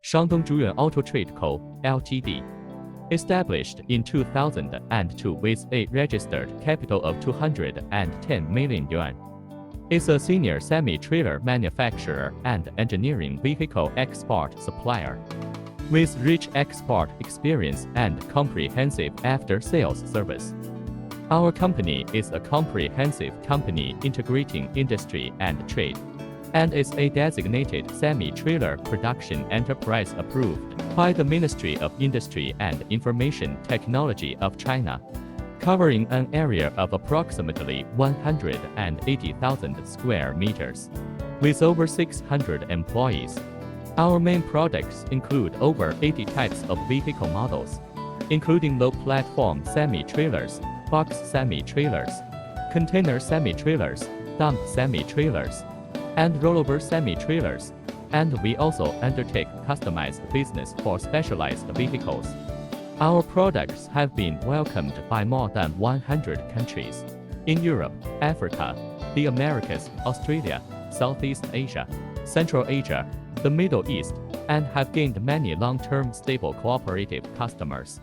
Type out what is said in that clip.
Shandong Juyuan Auto Trade Co., Ltd. Established in 2002 with a registered capital of 210 million yuan. Is a senior semi-trailer manufacturer and engineering vehicle export supplier. With rich export experience and comprehensive after-sales service. Our company is a comprehensive company integrating industry and trade, and is a designated semi-trailer production enterprise approved by the Ministry of Industry and Information Technology of China, covering an area of approximately 180,000 square meters, with over 600 employees. Our main products include over 80 types of vehicle models, including low-platform semi-trailers, box semi-trailers, container semi-trailers, dump semi-trailers, and rollover semi-trailers, and we also undertake customized business for specialized vehicles. Our products have been welcomed by more than 100 countries in Europe, Africa, the Americas, Australia, Southeast Asia, Central Asia, the Middle East, and have gained many long-term stable cooperative customers.